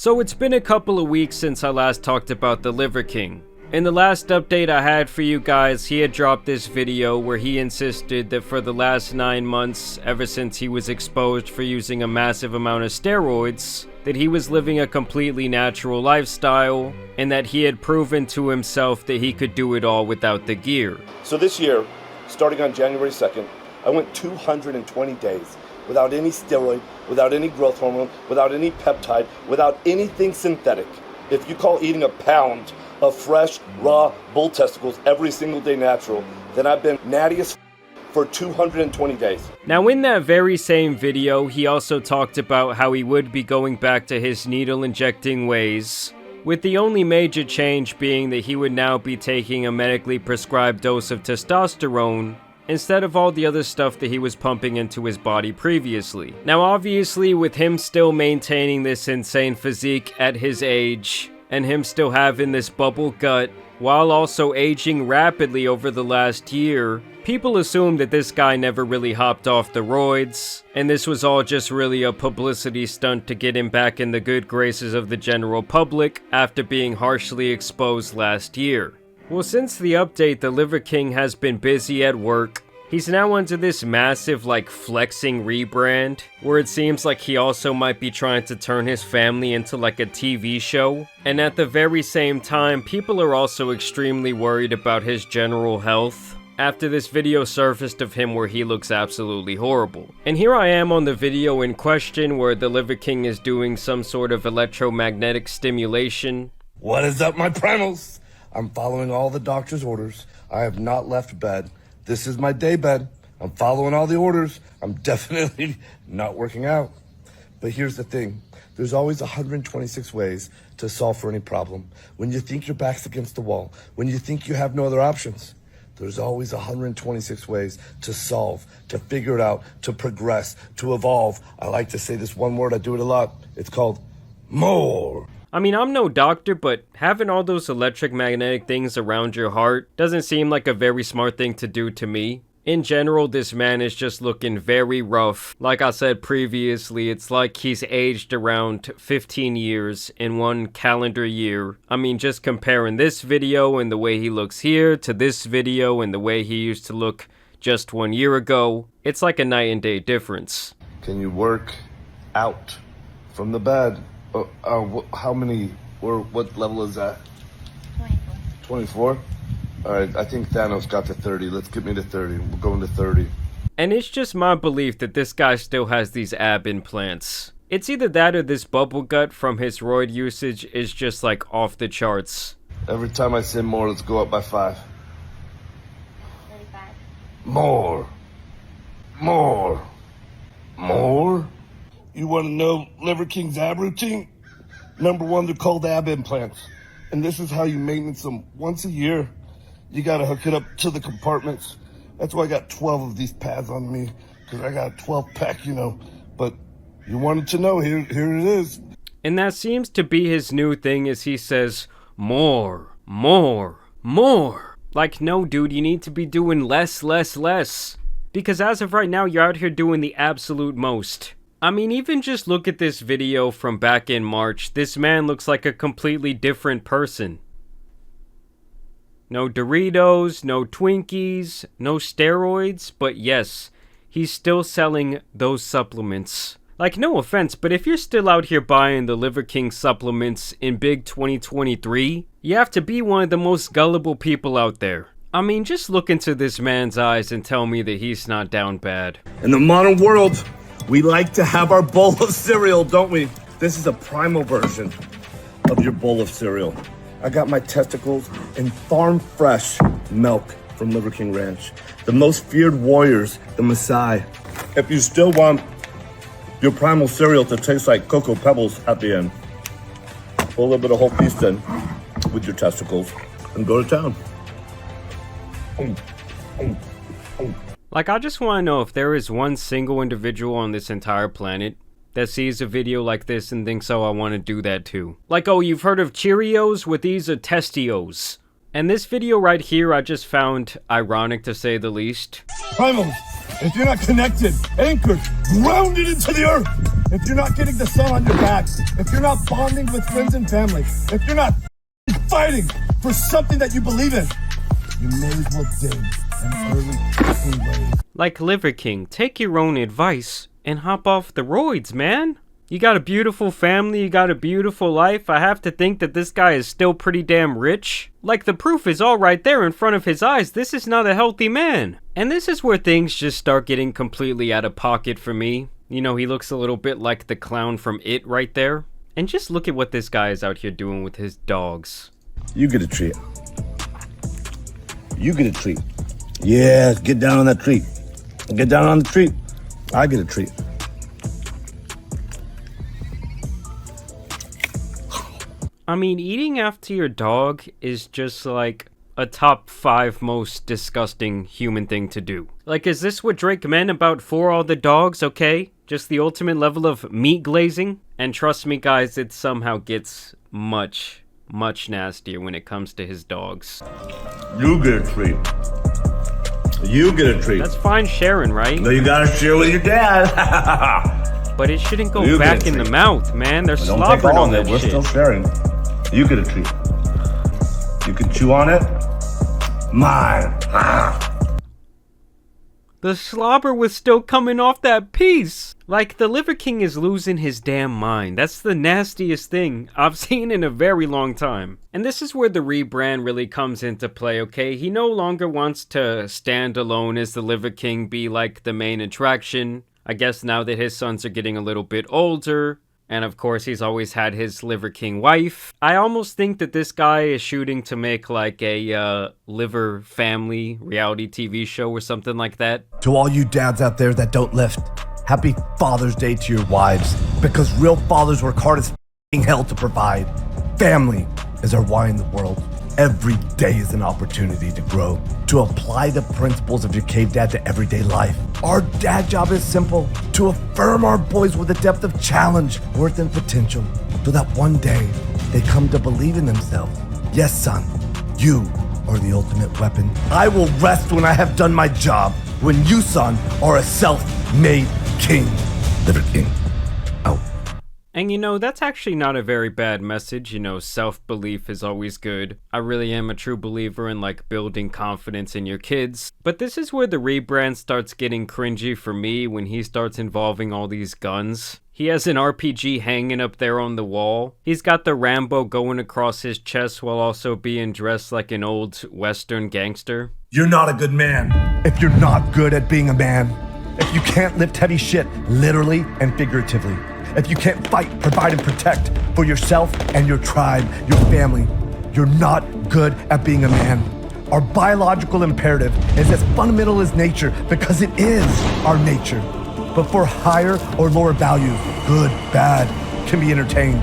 So it's been a couple of weeks since I last talked about the Liver King. In the last update I had for you guys, he had dropped this video where he insisted that for the last 9 months, ever since he was exposed for using a massive amount of steroids, that he was living a completely natural lifestyle, and that he had proven to himself that he could do it all without the gear. So this year, starting on January 2nd, I went 220 days without any steroid, without any growth hormone, without any peptide, without anything synthetic. If you call eating a pound of fresh, raw bull testicles every single day natural, then I've been natty as for 220 days. Now in that very same video, he also talked about how he would be going back to his needle injecting ways, with the only major change being that he would now be taking a medically prescribed dose of testosterone instead of all the other stuff that he was pumping into his body previously. Now obviously, with him still maintaining this insane physique at his age, and him still having this bubble gut, while also aging rapidly over the last year, people assume that this guy never really hopped off the roids, and this was all just really a publicity stunt to get him back in the good graces of the general public after being harshly exposed last year. Well, since the update, the Liver King has been busy at work. He's now under this massive, flexing rebrand, where it seems like he also might be trying to turn his family into a TV show. And at the very same time, people are also extremely worried about his general health, after this video surfaced of him where he looks absolutely horrible. And here I am on the video in question where the Liver King is doing some sort of electromagnetic stimulation. What is up, my primals? I'm following all the doctor's orders. I have not left bed. This is my day bed. I'm following all the orders. I'm definitely not working out. But here's the thing. There's always 126 ways to solve for any problem. When you think your back's against the wall, when you think you have no other options, there's always 126 ways to solve, to figure it out, to progress, to evolve. I like to say this one word. I do it a lot. It's called more. I mean, I'm no doctor, but having all those electromagnetic things around your heart doesn't seem like a very smart thing to do to me. In general, this man is just looking very rough. Like I said previously, it's like he's aged around 15 years in one calendar year. I mean, just comparing this video and the way he looks here to this video and the way he used to look just 1 year ago, it's like a night and day difference. Can you work out from the bed? How many, or what level is that? 24? All right, I think Thanos got to 30. Let's get me to 30. We're going to 30. And it's just my belief that this guy still has these ab implants. It's either that or this bubble gut from his roid usage is just off the charts. Every time I say more, let's go up by 5. 35. More. More. More? You want to know Liver King's ab routine? Number 1, they're called ab implants. And this is how you maintenance them once a year. You got to hook it up to the compartments. That's why I got 12 of these pads on me, because I got a 12 pack, But you wanted to know, here it is. And that seems to be his new thing, as he says, more, more, more. Like, no, dude, you need to be doing less, less, less. Because as of right now, you're out here doing the absolute most. I mean, even just look at this video from back in March. This man looks like a completely different person. No Doritos, no Twinkies, no steroids, but yes, he's still selling those supplements. Like, no offense, but if you're still out here buying the Liver King supplements in big 2023, you have to be one of the most gullible people out there. I mean, just look into this man's eyes and tell me that he's not down bad. In the modern world, we like to have our bowl of cereal, don't we? This is a primal version of your bowl of cereal. I got my testicles in farm fresh milk from Liver King Ranch. The most feared warriors, the Maasai. If you still want your primal cereal to taste like Cocoa Pebbles at the end, put a little bit of whole piece in with your testicles and go to town. Like, I just want to know if there is one single individual on this entire planet that sees a video like this and thinks, oh, I want to do that too. Like, oh, you've heard of Cheerios? Well, these are Testios. And this video right here I just found ironic, to say the least. Primals, if you're not connected, anchored, grounded into the earth, if you're not getting the sun on your back, if you're not bonding with friends and family, if you're not fighting for something that you believe in, you may as well dig an early fucking grave. Like Liver King, take your own advice and hop off the roids, man. You got a beautiful family, you got a beautiful life. I have to think that this guy is still pretty damn rich. Like, the proof is all right there in front of his eyes. This is not a healthy man. And this is where things just start getting completely out of pocket for me. You know, he looks a little bit like the clown from It right there. And just look at what this guy is out here doing with his dogs. You get a treat. You get a treat. Yeah, get down on that treat. Get down on the treat. I get a treat. I mean, eating after your dog is just like a top 5 most disgusting human thing to do. Like, is this what Drake meant about For All the Dogs, okay? Just the ultimate level of meat glazing? And trust me guys, it somehow gets much nastier when it comes to his dogs. You get a treat. You get a treat. That's fine sharing, right? No, you gotta share with your dad. But it shouldn't go back in the mouth, man. They're slobbering on that We're shit. still sharing. You get a treat. You can chew on it. Mine. The slobber was still coming off that piece. Like, the Liver King is losing his damn mind. That's the nastiest thing I've seen in a very long time. And this is where the rebrand really comes into play, okay? He no longer wants to stand alone as the Liver King, be like the main attraction. I guess now that his sons are getting a little bit older, and of course he's always had his Liver King wife. I almost think that this guy is shooting to make like a liver family reality TV show or something like that. To all you dads out there that don't lift, happy Father's Day to your wives, because real fathers work hard as f***ing hell to provide. Family is our why in the world. Every day is an opportunity to grow, to apply the principles of your cave dad to everyday life. Our dad job is simple, to affirm our boys with a depth of challenge, worth, and potential, so that one day they come to believe in themselves. Yes, son, you are the ultimate weapon. I will rest when I have done my job, when you, son, are a self-made king. Liver King, out. And you know, that's actually not a very bad message. You know, self-belief is always good. I really am a true believer in like building confidence in your kids. But this is where the rebrand starts getting cringy for me, when he starts involving all these guns. He has an RPG hanging up there on the wall. He's got the Rambo going across his chest while also being dressed like an old Western gangster. You're not a good man if you're not good at being a man. If you can't lift heavy shit, literally and figuratively. If you can't fight, provide, and protect for yourself and your tribe, your family, you're not good at being a man. Our biological imperative is as fundamental as nature, because it is our nature. But for higher or lower values, good, bad, can be entertained.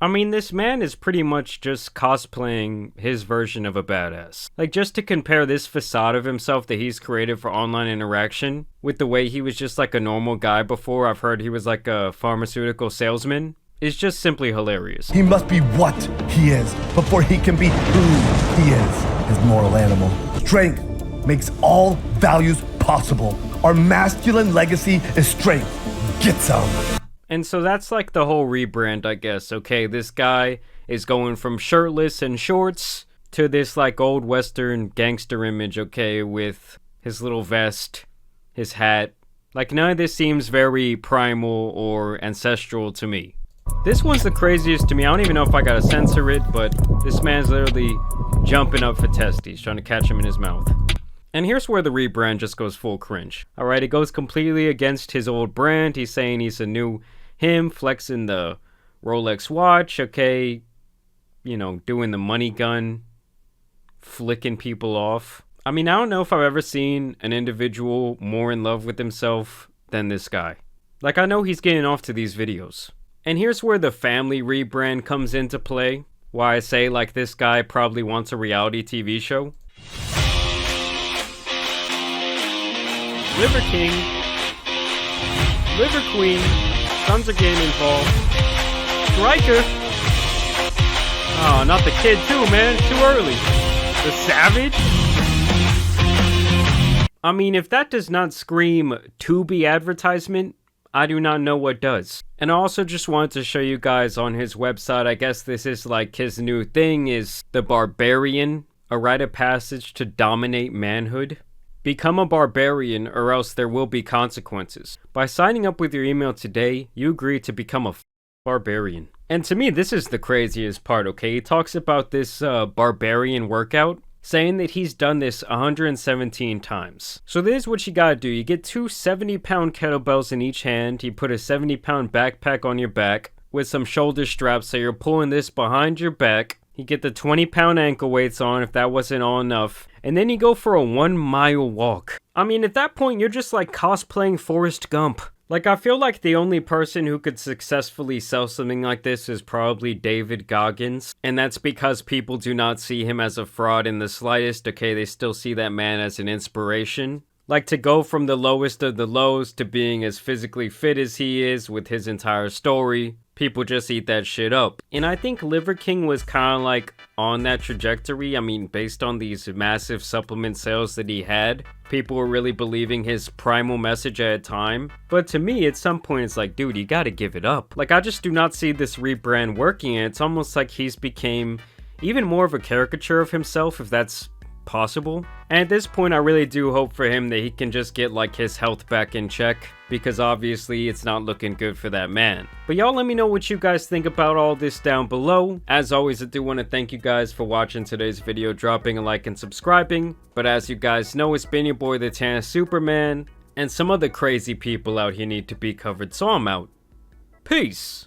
I mean, this man is pretty much just cosplaying his version of a badass. Like, just to compare this facade of himself that he's created for online interaction with the way he was just like a normal guy before. I've heard he was like a pharmaceutical salesman. Is just simply hilarious. He must be what he is before he can be who he is, his moral animal. Strength makes all values possible. Our masculine legacy is strength. Get some. And so that's like the whole rebrand, I guess. Okay, this guy is going from shirtless and shorts to this like old Western gangster image, okay, with his little vest, his hat. Like, none of this seems very primal or ancestral to me. This one's the craziest to me. I don't even know if I gotta censor it, but this man's literally jumping up for testes, trying to catch him in his mouth. And here's where the rebrand just goes full cringe. Alright, it goes completely against his old brand. He's saying he's a new him, flexing the Rolex watch, okay, you know, doing the money gun, flicking people off. I mean, I don't know if I've ever seen an individual more in love with himself than this guy. Like, I know he's getting off to these videos. And here's where the family rebrand comes into play. Why I say, like, this guy probably wants a reality TV show. Liver King, Liver Queen, sons are getting involved. Striker. Oh, not the kid too, man. Too early. The Savage. I mean, if that does not scream Tubi advertisement, I do not know what does. And I also just wanted to show you guys on his website, I guess this is like his new thing, is the Barbarian, a rite of passage to dominate manhood. Become a barbarian or else there will be consequences. By signing up with your email today, you agree to become a barbarian. And to me, this is the craziest part, okay? He talks about this barbarian workout, saying that he's done this 117 times. So this is what you gotta do. You get two 70-pound kettlebells in each hand. You put a 70-pound backpack on your back with some shoulder straps, so you're pulling this behind your back. You get the 20-pound ankle weights on if that wasn't all enough. And then you go for a 1-mile walk. I mean, at that point, you're just like cosplaying Forrest Gump. Like, I feel like the only person who could successfully sell something like this is probably David Goggins. And that's because people do not see him as a fraud in the slightest, okay? They still see that man as an inspiration. Like, to go from the lowest of the lows to being as physically fit as he is with his entire story, people just eat that shit up. And I think Liver King was kind of like on that trajectory. I mean, based on these massive supplement sales that he had, people were really believing his primal message at a time. But to me, at some point, it's like, dude, you gotta give it up. Like, I just do not see this rebrand working, and it's almost like he's became even more of a caricature of himself, if that's possible. And at this point, I really do hope for him that he can just get like his health back in check, because obviously it's not looking good for that man. But y'all let me know what you guys think about all this down below. As always, I do want to thank you guys for watching today's video, dropping a like and subscribing. But as you guys know, it's been your boy the Tan Superman, and some other crazy people out here need to be covered, so I'm out. Peace.